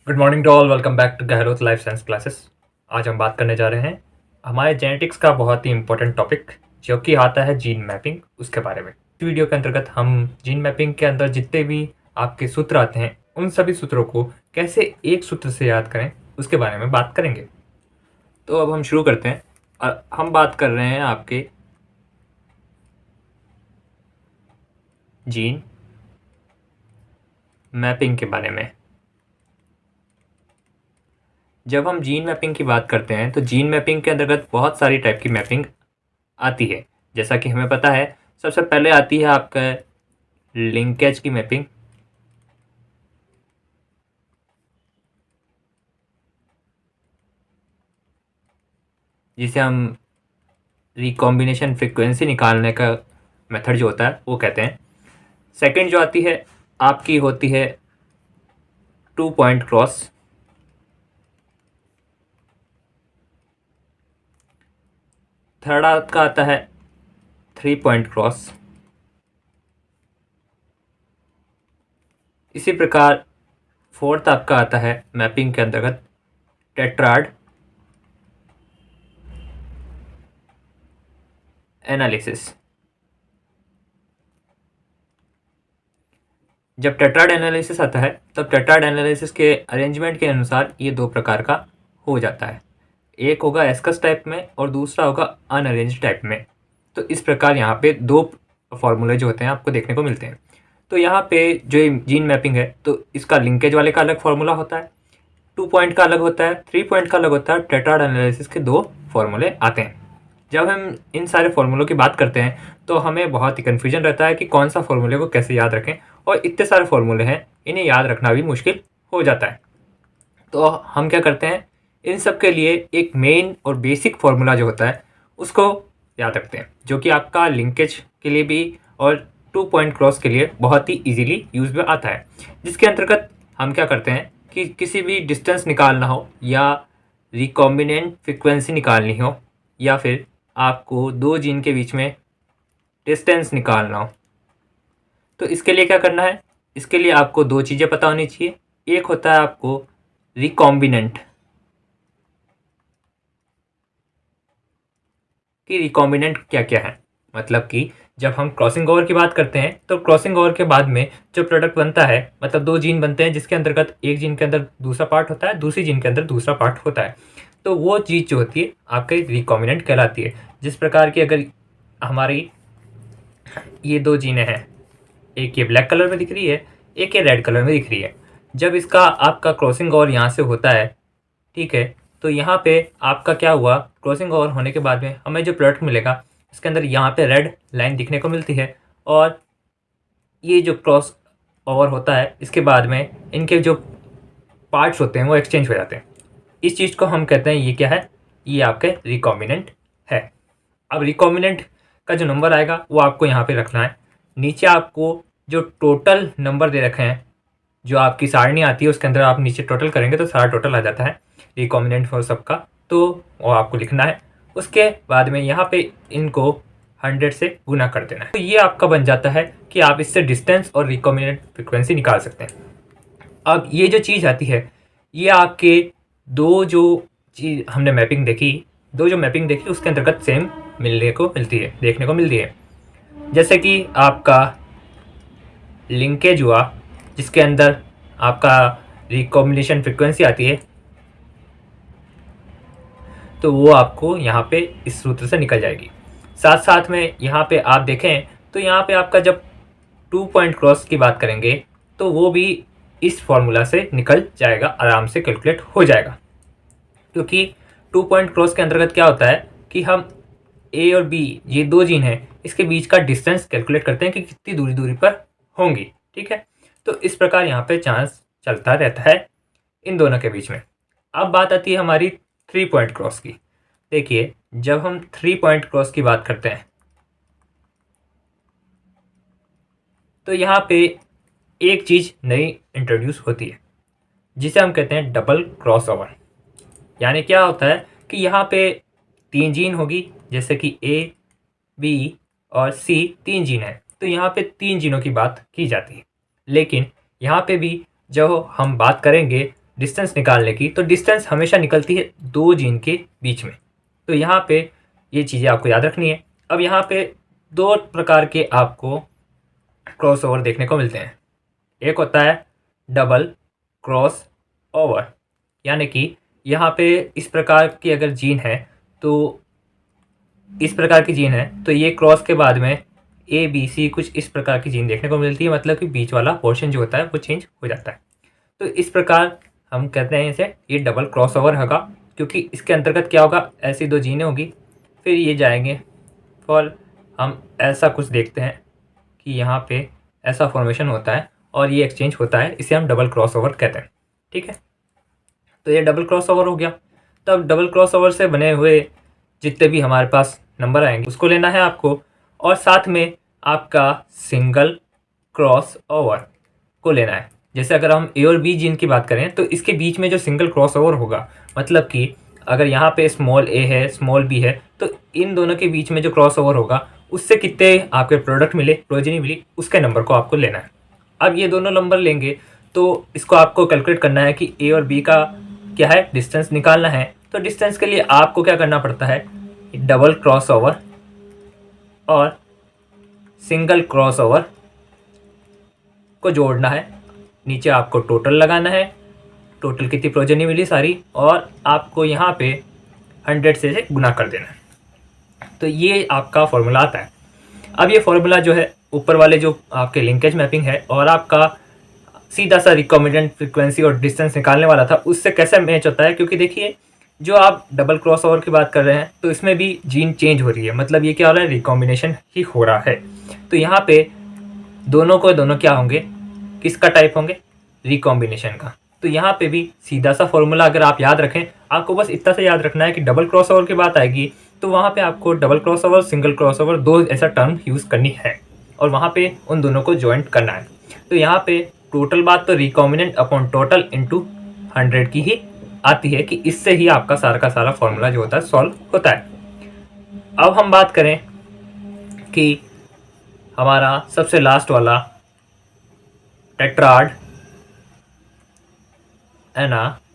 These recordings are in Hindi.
Good morning to all. Welcome back to Gehlot life science classes. आज हम बात करने जा रहे हैं हमारे जेनेटिक्स का बहुत ही इंपॉर्टेंट टॉपिक जो कि आता है जीन मैपिंग, उसके बारे में। इस वीडियो के अंतर्गत हम जीन मैपिंग के अंदर जितने भी आपके सूत्र आते हैं उन सभी सूत्रों को कैसे एक सूत्र से याद करें उसके बारे में बात करेंगे। तो अब हम शुरू करते हैं और हम बात कर रहे हैं आपके जीन मैपिंग के बारे में। जब हम जीन मैपिंग की बात करते हैं तो जीन मैपिंग के अंतर्गत बहुत सारी टाइप की मैपिंग आती है। जैसा कि हमें पता है, सबसे पहले आती है आपका लिंकेज की मैपिंग, जिसे हम रिकॉम्बिनेशन फ्रीक्वेंसी निकालने का मेथड जो होता है वो कहते हैं। सेकंड जो आती है आपकी होती है 2 पॉइंट क्रॉस। थर्ड आपका आता है 3 पॉइंट क्रॉस। इसी प्रकार फोर्थ आपका आता है मैपिंग के अंतर्गत टेट्राड एनालिसिस। जब टेट्राड एनालिसिस आता है तब टेट्राड एनालिसिस के अरेंजमेंट के अनुसार ये दो प्रकार का हो जाता है। एक होगा एस्कस टाइप में और दूसरा होगा अनअरेंज टाइप में। तो इस प्रकार यहाँ पे दो फॉर्मूले जो होते हैं आपको देखने को मिलते हैं। तो यहाँ पे जो जीन मैपिंग है तो इसका लिंकेज वाले का अलग फॉर्मूला होता है, 2 पॉइंट का अलग होता है, 3 पॉइंट का अलग होता है। टेट्राड एनालिसिस के दो फॉर्मूले आते हैं। जब हम इन सारे फॉर्मूलों की बात करते हैं तो हमें बहुत ही कन्फ्यूजन रहता है कि कौन सा फॉर्मूले को कैसे याद रखें, और इतने सारे फॉर्मूले हैं इन्हें याद रखना भी मुश्किल हो जाता है। तो हम क्या करते हैं, इन सब के लिए एक मेन और बेसिक फार्मूला जो होता है उसको याद रखते हैं, जो कि आपका लिंकेज के लिए भी और 2 पॉइंट क्रॉस के लिए बहुत ही इजीली यूज में आता है। जिसके अंतर्गत हम क्या करते हैं कि किसी भी डिस्टेंस निकालना हो या रिकॉम्बिनेंट फ्रिक्वेंसी निकालनी हो या फिर आपको दो जीन के बीच में डिस्टेंस निकालना हो, तो इसके लिए क्या करना है, इसके लिए आपको दो चीज़ें पता होनी चाहिए। एक होता है आपको रिकॉम्बिनेंट, कि रिकॉम्बिनेंट क्या क्या है। मतलब कि जब हम क्रॉसिंग ओवर की बात करते हैं तो क्रॉसिंग ओवर के बाद में जो प्रोडक्ट बनता है, मतलब दो जीन बनते हैं जिसके अंतर्गत एक जीन के अंदर दूसरा पार्ट होता है, दूसरी जीन के अंदर दूसरा पार्ट होता है, तो वो चीज़ जो होती है आपके रिकॉम्बिनेंट कहलाती है। जिस प्रकार की अगर हमारी ये दो जीनें हैं, एक ये ब्लैक कलर में दिख रही है, एक ये रेड कलर में दिख रही है, जब इसका आपका क्रॉसिंग ओवर यहाँ से होता है, ठीक है, तो यहाँ पे आपका क्या हुआ, क्रॉसिंग ओवर होने के बाद में हमें जो प्रोडक्ट मिलेगा इसके अंदर यहाँ पे रेड लाइन दिखने को मिलती है, और ये जो क्रॉस ओवर होता है इसके बाद में इनके जो पार्ट्स होते हैं वो एक्सचेंज हो जाते हैं। इस चीज़ को हम कहते हैं, ये क्या है, ये आपके रिकॉम्बिनेंट है। अब रिकॉम्बिनेंट का जो नंबर आएगा वो आपको यहाँ पे रखना है। नीचे आपको जो टोटल नंबर दे रखे हैं, जो आपकी सारणी आती है उसके अंदर आप नीचे टोटल करेंगे तो सारा टोटल आ जाता है रिकॉम्बिनेंट फॉर सबका, तो वो आपको लिखना है। उसके बाद में यहाँ पे इनको 100 से गुना कर देना है। तो ये आपका बन जाता है कि आप इससे डिस्टेंस और रिकॉम्बिनेंट फ्रिक्वेंसी निकाल सकते हैं। अब ये जो चीज़ आती है, ये आपके दो जो चीज़ हमने मैपिंग देखी, दो जो मैपिंग देखी उसके अंतर्गत सेम मिलने को मिलती है, देखने को मिलती है। जैसे कि आपका लिंकेज हुआ जिसके अंदर आपका रिकॉम्बिनेशन फ्रिक्वेंसी आती है, तो वो आपको यहाँ पे इस सूत्र से निकल जाएगी। साथ साथ में यहाँ पे आप देखें तो यहाँ पे आपका जब 2 पॉइंट क्रॉस की बात करेंगे तो वो भी इस फॉर्मूला से निकल जाएगा, आराम से कैलकुलेट हो जाएगा। क्योंकि 2 पॉइंट क्रॉस के अंतर्गत क्या होता है कि हम ए और बी, ये दो जीन हैं, इसके बीच का डिस्टेंस कैलकुलेट करते हैं कि कितनी दूरी दूरी पर होंगी, ठीक है। तो इस प्रकार यहाँ पे चांस चलता रहता है इन दोनों के बीच में। अब बात आती है हमारी 3 पॉइंट क्रॉस की। देखिए, जब हम 3 पॉइंट क्रॉस की बात करते हैं तो यहाँ पे एक चीज़ नई इंट्रोड्यूस होती है जिसे हम कहते हैं डबल क्रॉस ओवर। यानी क्या होता है कि यहाँ पे तीन जीन होगी, जैसे कि ए, बी और सी, तीन जीन है, तो यहाँ पे तीन जीनों की बात की जाती है। लेकिन यहाँ पे भी जब हम बात करेंगे डिस्टेंस निकालने की, तो डिस्टेंस हमेशा निकलती है दो जीन के बीच में। तो यहाँ पे ये चीज़ें आपको याद रखनी है। अब यहाँ पे दो प्रकार के आपको क्रॉस ओवर देखने को मिलते हैं। एक होता है डबल क्रॉस ओवर, यानी कि यहाँ पे इस प्रकार की अगर जीन है तो इस प्रकार की जीन है तो ये क्रॉस के बाद में ए बी सी कुछ इस प्रकार की जीन देखने को मिलती है, मतलब कि बीच वाला पोर्शन जो होता है वो चेंज हो जाता है। तो इस प्रकार हम कहते हैं इसे ये डबल क्रॉस ओवर होगा, क्योंकि इसके अंतर्गत क्या होगा, ऐसी दो जीनें होगी, फिर ये जाएंगे फॉर हम ऐसा कुछ देखते हैं कि यहाँ पे ऐसा फॉर्मेशन होता है और ये एक्सचेंज होता है, इसे हम डबल क्रॉस ओवर कहते हैं। ठीक है, तो ये डबल क्रॉस ओवर हो गया। तब डबल क्रॉस ओवर से बने हुए जितने भी हमारे पास नंबर आएंगे उसको लेना है आपको, और साथ में आपका सिंगल क्रॉस ओवर को लेना है। जैसे अगर हम ए और बी जीन की बात करें तो इसके बीच में जो सिंगल क्रॉस ओवर होगा, मतलब कि अगर यहाँ पे स्मॉल ए है स्मॉल बी है, तो इन दोनों के बीच में जो क्रॉस ओवर होगा उससे कितने आपके प्रोडक्ट मिले, प्रोजेनी मिली, उसके नंबर को आपको लेना है। अब ये दोनों नंबर लेंगे तो इसको आपको कैलकुलेट करना है कि ए और बी का क्या है, डिस्टेंस निकालना है। तो डिस्टेंस के लिए आपको क्या करना पड़ता है, डबल क्रॉस ओवर और सिंगल क्रॉस ओवर को जोड़ना है, नीचे आपको टोटल लगाना है, टोटल कितनी प्रोजेनी मिली सारी, और आपको यहाँ पे 100 से गुना कर देना है। तो ये आपका फॉर्मूला आता है। अब ये फॉर्मूला जो है ऊपर वाले जो आपके लिंकेज मैपिंग है और आपका सीधा सा रिकॉम्बिनेंट फ्रीक्वेंसी और डिस्टेंस निकालने वाला था उससे कैसे मैच होता है, क्योंकि देखिए जो आप डबल क्रॉस ओवर की बात कर रहे हैं तो इसमें भी जीन चेंज हो रही है, मतलब ये क्या हो रहा है, रिकॉम्बिनेशन ही हो रहा है। तो यहाँ पे दोनों क्या होंगे, किसका टाइप होंगे, रिकॉम्बिनेशन का। तो यहाँ पे भी सीधा सा फॉर्मूला अगर आप याद रखें, आपको बस इतना से याद रखना है कि डबल क्रॉस ओवर की बात आएगी तो वहाँ पे आपको double cross over single cross over दो ऐसा टर्म यूज़ करनी है और वहाँ पे उन दोनों को ज्वाइंट करना है। तो यहाँ पे टोटल बात तो रिकॉम्बिनेंट अपॉन टोटल इंटू 100 की ही आती है, कि इससे ही आपका सारा का सारा फॉर्मूला जो होता है सॉल्व होता है। अब हम बात करें कि हमारा सबसे लास्ट वाला टेट्राड एनालिसिस,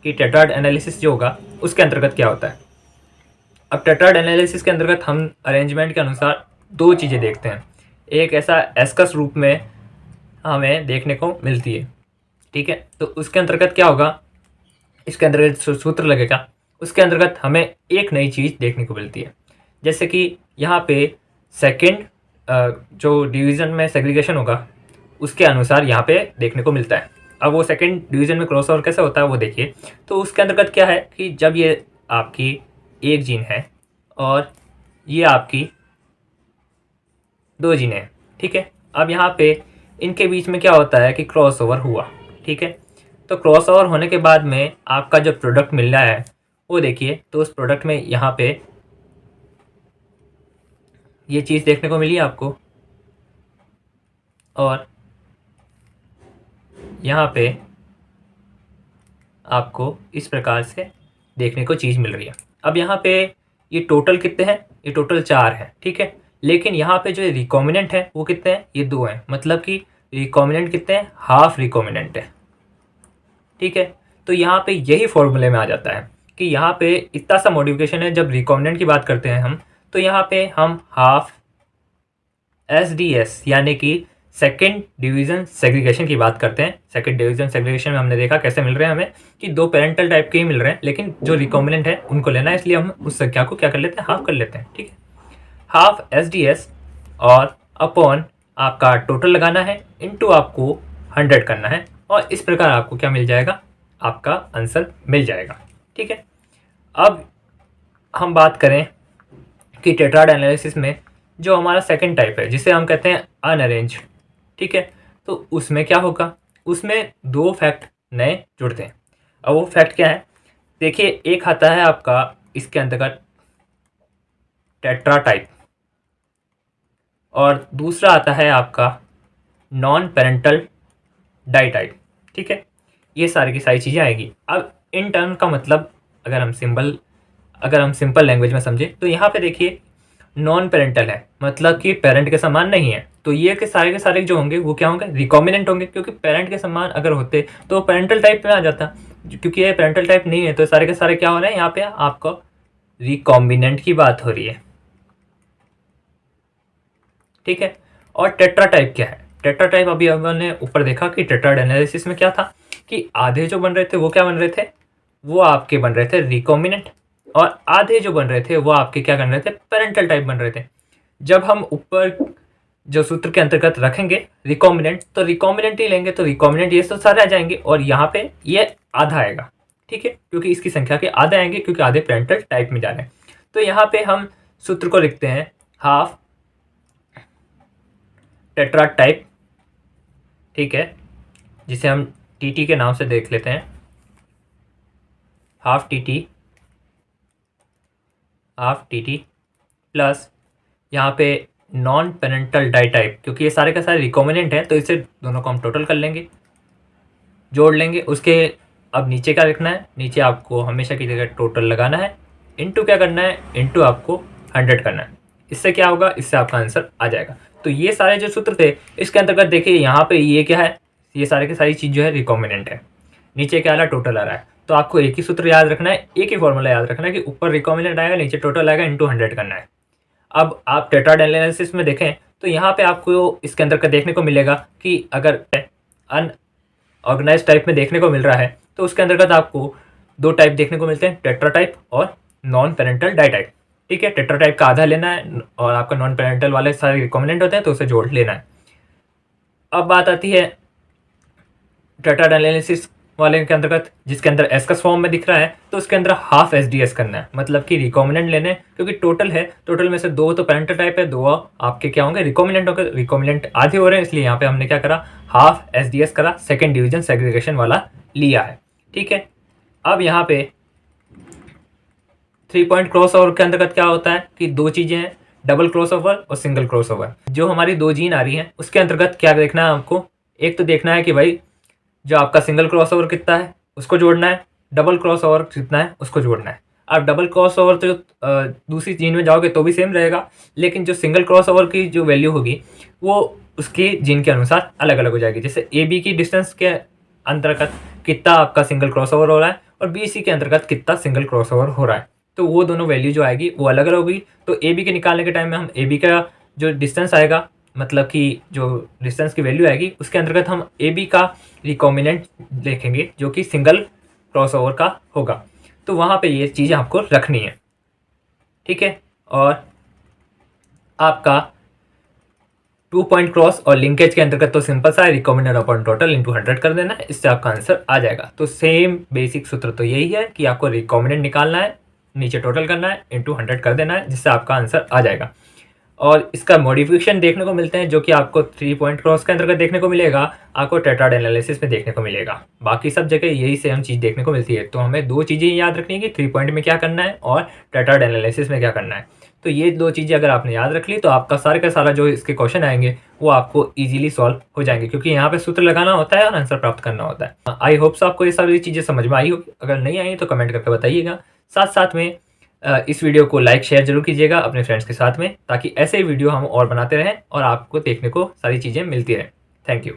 कि टेट्राड एनालिसिस जो होगा उसके अंतर्गत क्या होता है। अब टेट्राड एनालिसिस के अंतर्गत हम अरेंजमेंट के अनुसार दो चीज़ें देखते हैं। एक ऐसा एस्कस रूप में हमें देखने को मिलती है, ठीक है, तो उसके अंतर्गत क्या होगा, इसके अंतर्गत सूत्र लगेगा, उसके अंतर्गत हमें एक नई चीज़ देखने को मिलती है। जैसे कि यहाँ पे सेकंड जो डिवीज़न में सेग्रीगेशन होगा उसके अनुसार यहाँ पे देखने को मिलता है। अब वो सेकंड डिवीज़न में क्रॉस ओवर कैसे होता है वो देखिए। तो उसके अंतर्गत क्या है कि जब ये आपकी एक जीन है और ये आपकी दो जीनें हैं, ठीक है, अब यहाँ पे इनके बीच में क्या होता है कि क्रॉस ओवर हुआ, ठीक है। तो क्रॉस ओवर होने के बाद में आपका जो प्रोडक्ट मिल रहा है वो देखिए, तो उस प्रोडक्ट में यहाँ पे ये चीज़ देखने को मिली आपको और यहाँ पे आपको इस प्रकार से देखने को चीज़ मिल रही है। अब यहाँ पे ये टोटल कितने हैं, ये टोटल 4 हैं, ठीक है, लेकिन यहाँ पे जो रिकॉम्बिनेंट है वो कितने हैं, ये 2 हैं, मतलब कि रिकॉम्बिनेंट कितने हैं, हाफ रिकॉम्बिनेंट है, ठीक है। तो यहाँ पे यही फॉर्मूले में आ जाता है कि यहाँ पे इतना सा मॉडिफिकेशन है। जब रिकॉम्बिनेंट की बात करते हैं हम, तो यहाँ पे हम हाफ SDS यानी कि सेकेंड डिवीज़न सेग्रीगेशन की बात करते हैं। सेकेंड डिवीज़न सेग्रीगेशन में हमने देखा कैसे मिल रहे हैं हमें, कि दो पेरेंटल टाइप के ही मिल रहे हैं, लेकिन जो रिकॉम्बिनेंट है उनको लेना है, इसलिए हम उस संख्या को क्या कर लेते हैं, हाफ कर लेते हैं, ठीक है। हाफ SDS और अपॉन आपका टोटल लगाना है, इनटू आपको 100 करना है, और इस प्रकार आपको क्या मिल जाएगा, आपका आंसर मिल जाएगा, ठीक है। अब हम बात करें कि टेट्राड एनालिसिस में जो हमारा सेकंड टाइप है जिसे हम कहते हैं अनअरेंज, ठीक है, तो उसमें क्या होगा, उसमें दो फैक्ट नए जुड़ते हैं। अब वो फैक्ट क्या है, देखिए, एक आता है आपका इसके अंतर्गत टेट्रा टाइप और दूसरा आता है आपका नॉन पेरेंटल डाई टाइप, ठीक है। ये सारी की सारी चीज़ें आएगी। अब इन टर्म का मतलब अगर हम सिंपल लैंग्वेज में समझे तो यहाँ पे देखिए, नॉन पेरेंटल है, मतलब कि पेरेंट के समान नहीं है, तो ये के सारे जो होंगे वो क्या होंगे, रिकॉम्बिनेंट होंगे, क्योंकि पेरेंट के समान अगर होते तो पेरेंटल टाइप में आ जाता। क्योंकि ये पेरेंटल टाइप नहीं है तो सारे के सारे क्या हो रहे हैं, यहाँ पे आपको रिकॉम्बिनेंट की बात हो रही है। ठीक है। और टेट्रा टाइप क्या है, टेट्रा टाइप अभी हमने ऊपर देखा कि टेट्राड एनालिसिस में क्या था कि आधे जो बन रहे थे वो क्या बन रहे थे, वो आपके बन रहे थे रिकॉम्बिनेंट, और आधे जो बन रहे थे वो आपके क्या बन रहे थे, पेरेंटल टाइप बन रहे थे। जब हम ऊपर जो सूत्र के अंतर्गत रखेंगे रिकॉम्बिनेंट, तो रिकॉम्बिनेंट ही लेंगे, तो रिकॉम्बिनेंट ये तो सारे आ जाएंगे और यहाँ पे ये आधा आएगा। ठीक है, क्योंकि इसकी संख्या के आधे आएंगे, क्योंकि आधे पेरेंटल टाइप में जा रहे हैं। तो यहाँ पे हम सूत्र को लिखते हैं हाफ टेट्रा टाइप, ठीक है, जिसे हम टी के नाम से देख लेते हैं, हाफ टी प्लस यहाँ पे नॉन पेरेंटल डाई टाइप, क्योंकि ये सारे का सारे रिकॉम्बिनेंट है तो इसे दोनों को हम टोटल कर लेंगे, जोड़ लेंगे। उसके अब नीचे क्या लिखना है, नीचे आपको हमेशा की जगह टोटल लगाना है, इनटू क्या करना है, इनटू आपको 100 करना है। इससे क्या होगा, इससे आपका आंसर आ जाएगा। तो ये सारे जो सूत्र थे इसके अंतर्गत देखिए यहाँ पे ये क्या है, ये सारे की सारी चीज़ जो है रिकॉम्बिनेंट है, नीचे क्या आ रहा है, टोटल आ रहा है। तो आपको एक ही सूत्र याद रखना है, एक ही फॉर्मूला याद रखना है कि ऊपर रिकॉम्बिनेंट आएगा, नीचे टोटल आएगा, इनटू 100 करना है। अब आप टेट्राड एनालिसिस में देखें तो यहाँ पे आपको इसके अंदर का देखने को मिलेगा कि अगर अनऑर्गेनाइज टाइप में देखने को मिल रहा है तो उसके अंतर्गत आपको दो टाइप देखने को मिलते हैं, टेट्रा टाइप और नॉन पेरेंटल डाई टाइप। ठीक है, टेट्रा टाइप का आधा लेना है और आपका नॉन पेरेंटल वाले सारे रिकॉम्बिनेंट होते हैं तो उसे जोड़ लेना है। अब बात आती है टेट्राड एनालिसिस वाले के अंतर्गत, जिसके अंदर एस्कस फॉर्म में दिख रहा है तो उसके अंदर हाफ एसडीएस करना है, मतलब कि रिकॉम्बिनेंट लेने, क्योंकि टोटल है, टोटल में से दो तो पेरेंटल टाइप है, दो आपके क्या होंगे, रिकॉम्बिनेंट होंगे। रिकॉम्बिनेंट आधे हो रहे हैं, इसलिए यहाँ पे हमने क्या करा, हाफ एसडीएस करा, सेकेंड डिवीजन सेग्रीगेशन वाला लिया है। ठीक है, अब यहाँ पे 3 पॉइंट क्रॉस ओवर के अंतर्गत क्या होता है कि दो चीज़ें हैं, डबल क्रॉस ओवर और सिंगल क्रॉस ओवर। जो हमारी दो जीन आ रही हैं उसके अंतर्गत क्या देखना है आपको, एक तो देखना है कि भाई जो आपका सिंगल क्रॉस ओवर कितना है उसको जोड़ना है, डबल क्रॉस ओवर कितना है उसको जोड़ना है। अब डबल क्रॉस ओवर तो दूसरी जीन में जाओगे तो भी सेम रहेगा, लेकिन जो सिंगल क्रॉस ओवर की जो वैल्यू होगी वो उसकी जीन के अनुसार अलग अलग हो जाएगी। जैसे ए बी की डिस्टेंस के अंतर्गत कितना आपका सिंगल क्रॉस ओवर हो रहा है और बी सी के अंतर्गत कितना सिंगल क्रॉस ओवर हो रहा है, तो वो दोनों वैल्यू जो आएगी वो अलग अलग होगी। तो ए बी के निकालने के टाइम में हम ए बी का जो डिस्टेंस आएगा, मतलब कि जो डिस्टेंस की वैल्यू आएगी उसके अंतर्गत हम ए बी का रिकॉम्बिनेंट देखेंगे जो कि सिंगल क्रॉसओवर का होगा। तो वहाँ पे ये चीज़ आपको रखनी है। ठीक है, और आपका 2 पॉइंट क्रॉस और लिंकेज के अंतर्गत तो सिंपल सा है, रिकॉम्बिनेंट अपॉन टोटल इंटू 100 कर देना है, इससे आपका आंसर आ जाएगा। तो सेम बेसिक सूत्र तो यही है कि आपको रिकॉम्बिनेंट निकालना है, नीचे टोटल करना है, इंटू 100 कर देना है, जिससे आपका आंसर आ जाएगा। और इसका मॉडिफिकेशन देखने को मिलते हैं जो कि आपको 3 पॉइंट क्रॉस के अंतर्गत देखने को मिलेगा, आपको टेट्राड एनालिसिस में देखने को मिलेगा। बाकी सब जगह यही सेम चीज़ देखने को मिलती है। तो हमें दो चीज़ें याद रखनी है कि 3 पॉइंट में क्या करना है और टेट्राड एनालिसिस में क्या करना है। तो ये दो चीज़ें अगर आपने याद रख ली तो आपका सारे का सारा जो इसके क्वेश्चन आएंगे वो आपको ईजिली सॉल्व हो जाएंगे, क्योंकि यहाँ पे सूत्र लगाना होता है और आंसर प्राप्त करना होता है। आई होप्स आपको ये सारी चीज़ें समझ में आई होगी, अगर नहीं आई तो कमेंट करके बताइएगा। साथ साथ में इस वीडियो को लाइक शेयर जरूर कीजिएगा अपने फ्रेंड्स के साथ में, ताकि ऐसे ही वीडियो हम और बनाते रहें और आपको देखने को सारी चीज़ें मिलती रहें। Thank you.